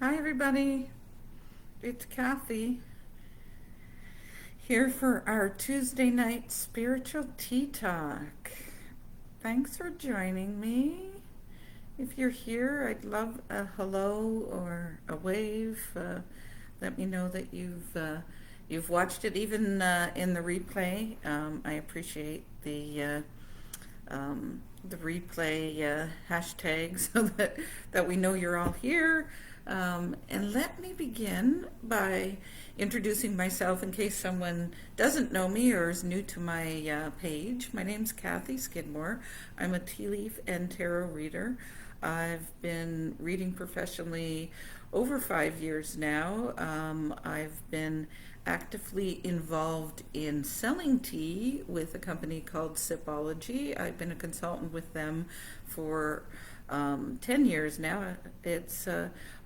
Hi, everybody. It's Cathy here for our Tuesday night spiritual tea talk. Thanks for joining me. If you're here, I'd love a hello or a wave. Let me know that you've watched it, even in the replay. I appreciate the replay hashtag so that we know you're all here. And let me begin by introducing myself in case someone doesn't know me or is new to my page. My name's Cathy Skidmore. I'm a tea leaf and tarot reader. I've been reading professionally over 5 years now. I've been actively involved in selling tea with a company called Sipology. I've been a consultant with them for 10 years now. It's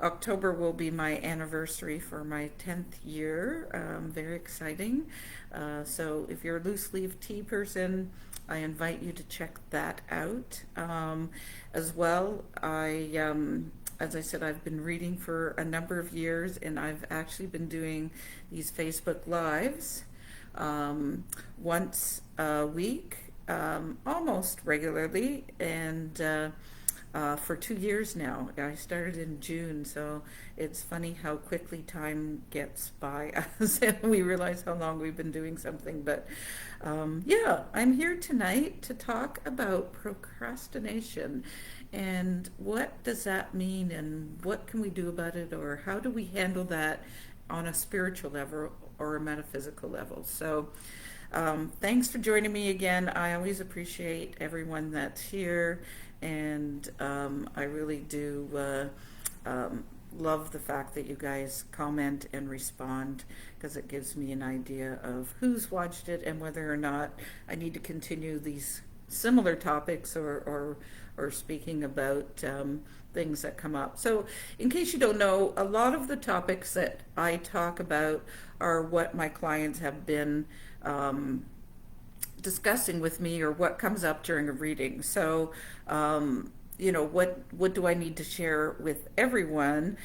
October will be my anniversary for my 10th year. Very exciting. So if you're a loose leaf tea person, I invite you to check that out. As well, as I said, I've been reading for a number of years, and I've actually been doing these Facebook Lives once a week, almost regularly, and for 2 years now. I started in June, so it's funny how quickly time gets by us and we realize how long we've been doing something. But yeah, I'm here tonight to talk about procrastination and what does that mean and what can we do about it, or how do we handle that on a spiritual level or a metaphysical level. So thanks for joining me again. I always appreciate everyone that's here, and I really do love the fact that you guys comment and respond, because it gives me an idea of who's watched it and whether or not I need to continue these similar topics or speaking about things that come up. So, in case you don't know, a lot of the topics that I talk about are what my clients have been discussing with me, or what comes up during a reading. So, what do I need to share with everyone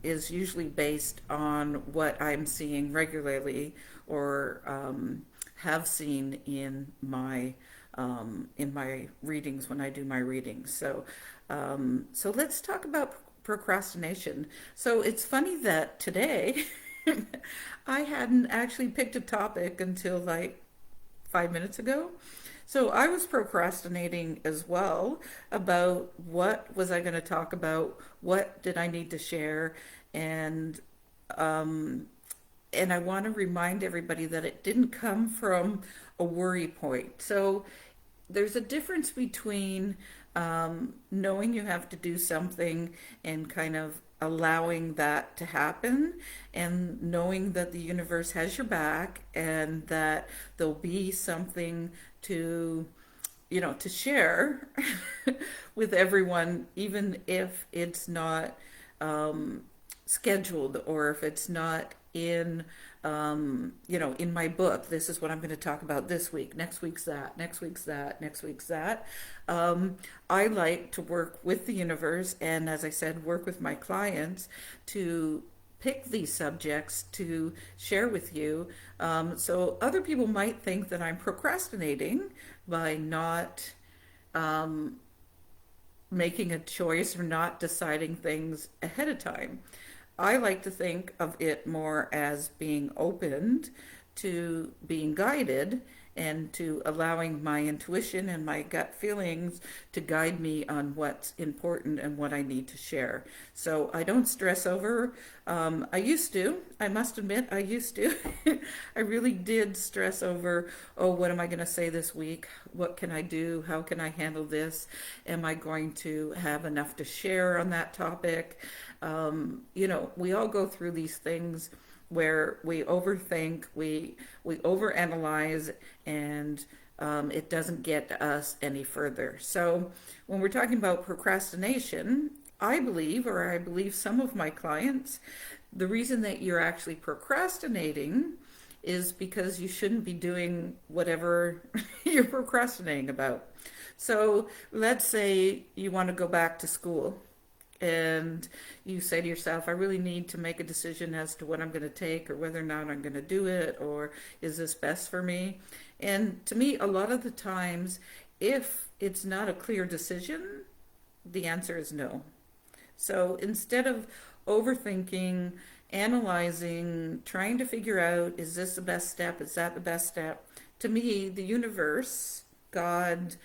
is usually based on what I'm seeing regularly, or have seen in my readings when I do my readings. So let's talk about procrastination. So it's funny that today I hadn't actually picked a topic until like 5 minutes ago. So I was procrastinating as well about what was I going to talk about, what did I need to share, and um, and I want to remind everybody that it didn't come from a worry point. So there's a difference between knowing you have to do something and kind of allowing that to happen, and knowing that the universe has your back and that there'll be something to to share with everyone, even if it's not scheduled, or if it's not in my book. This is what I'm going to talk about this week. Next week's that. Next week's that. Next week's that. I like to work with the universe, and as I said, work with my clients to pick these subjects to share with you. So other people might think that I'm procrastinating by not making a choice or not deciding things ahead of time. I like to think of it more as being opened to being guided, and to allowing my intuition and my gut feelings to guide me on what's important and what I need to share. So I don't stress over. I used to, I must admit, I used to. I really did stress over, oh, what am I going to say this week? What can I do? How can I handle this? Am I going to have enough to share on that topic? We all go through these things where we overthink, we overanalyze, and it doesn't get us any further. So when we're talking about procrastination, I believe, or I believe some of my clients, the reason that you're actually procrastinating is because you shouldn't be doing whatever you're procrastinating about. So let's say you want to go back to school, and you say to yourself, I really need to make a decision as to what I'm going to take or whether or not I'm going to do it, or is this best for me? And to me, a lot of the times, if it's not a clear decision, the answer is no. So instead of overthinking, analyzing, trying to figure out, is this the best step? Is that the best step? To me, the universe, God,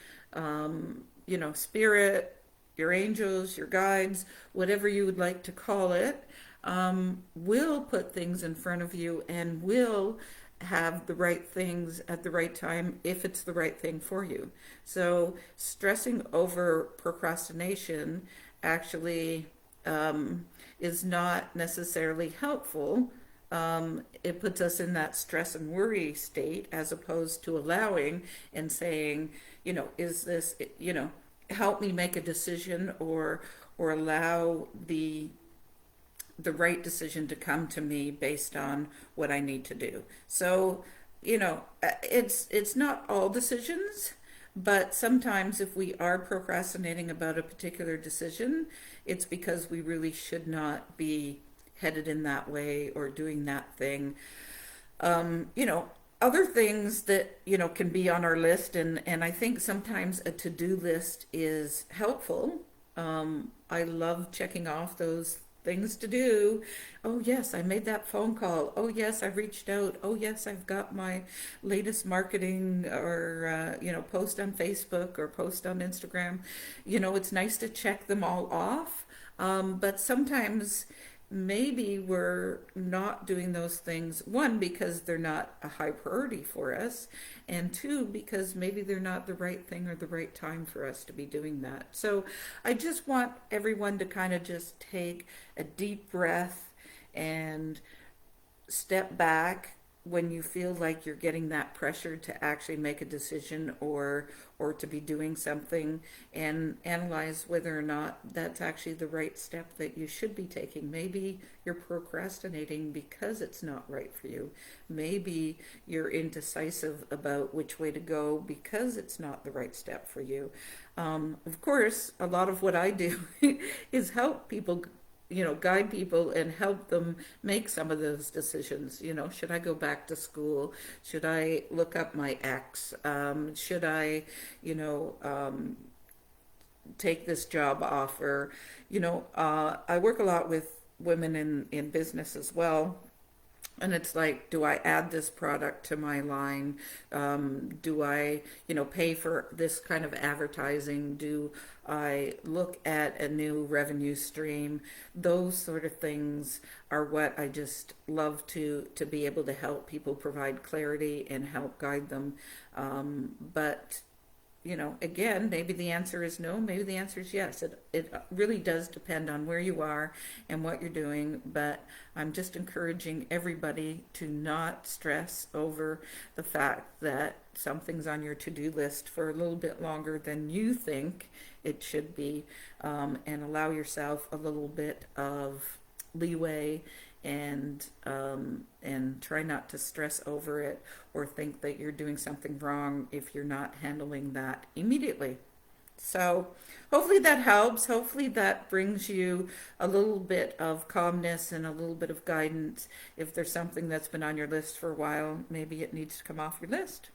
spirit, your angels, your guides, whatever you would like to call it, will put things in front of you and will have the right things at the right time if it's the right thing for you. So stressing over procrastination actually is not necessarily helpful. It puts us in that stress and worry state as opposed to allowing and saying, is this, help me make a decision, or allow the right decision to come to me based on what I need to do. So, it's not all decisions, but sometimes if we are procrastinating about a particular decision, it's because we really should not be headed in that way or doing that thing. Other things that, can be on our list, and I think sometimes a to-do list is helpful. I love checking off those things to do. Oh, yes, I made that phone call. Oh, yes, I reached out. Oh, yes, I've got my latest marketing or, post on Facebook or post on Instagram. It's nice to check them all off. But sometimes maybe we're not doing those things, one, because they're not a high priority for us, and two, because maybe they're not the right thing or the right time for us to be doing that. So I just want everyone to kind of just take a deep breath and step back when you feel like you're getting that pressure to actually make a decision or to be doing something, and analyze whether or not that's actually the right step that you should be taking. Maybe you're procrastinating because it's not right for you. Maybe you're indecisive about which way to go because it's not the right step for you. Of course, a lot of what I do is help people, guide people and help them make some of those decisions. Should I go back to school? Should I look up my ex? Should I, take this job offer? I work a lot with women in business as well. And it's like, do I add this product to my line? Do I, pay for this kind of advertising? Do I look at a new revenue stream? Those sort of things are what I just love to be able to help people provide clarity and help guide them. But again, maybe the answer is no, maybe the answer is yes. It really does depend on where you are and what you're doing, but I'm just encouraging everybody to not stress over the fact that something's on your to-do list for a little bit longer than you think it should be, and allow yourself a little bit of leeway, and try not to stress over it or think that you're doing something wrong if you're not handling that immediately. So hopefully that helps. Hopefully that brings you a little bit of calmness and a little bit of guidance. If there's something that's been on your list for a while, maybe it needs to come off your list.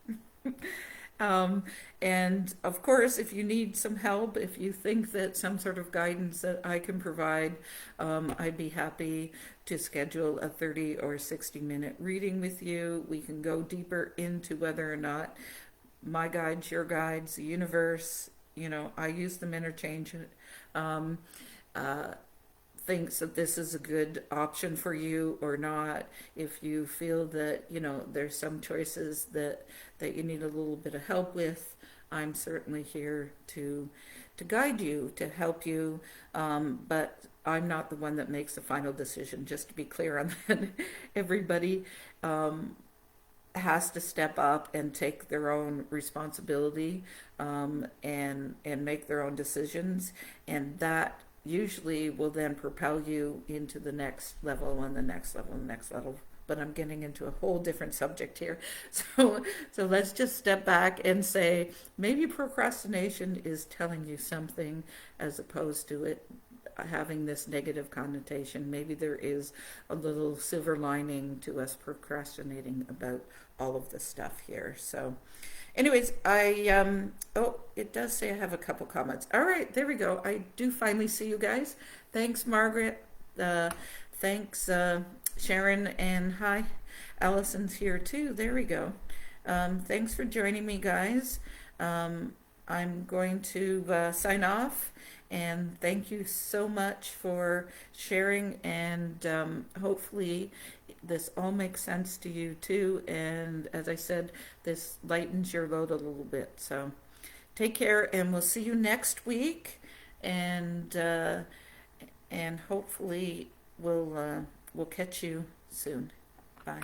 And of course, if you need some help, if you think that some sort of guidance that I can provide, I'd be happy to schedule a 30 or 60-minute reading with you. We can go deeper into whether or not my guides, your guides, the universe, I use them interchange. Um, uh, thinks that this is a good option for you or not. If you feel that there's some choices that you need a little bit of help with, I'm certainly here to guide you, to help you, but I'm not the one that makes the final decision, just to be clear on that. Everybody has to step up and take their own responsibility, and make their own decisions, and that usually will then propel you into the next level and the next level and the next level. But I'm getting into a whole different subject here. So let's just step back and say maybe procrastination is telling you something as opposed to it having this negative connotation. Maybe there is a little silver lining to us procrastinating about all of the stuff here. So, anyways, oh, it does say I have a couple comments. All right, there we go. I do finally see you guys. Thanks, Margaret. Thanks, Sharon, and hi, Allison's here too. There we go. Thanks for joining me, guys. I'm going to sign off, and thank you so much for sharing, and hopefully this all makes sense to you too, and as I said, this lightens your load a little bit. So take care, and we'll see you next week, and hopefully we'll catch you soon. Bye.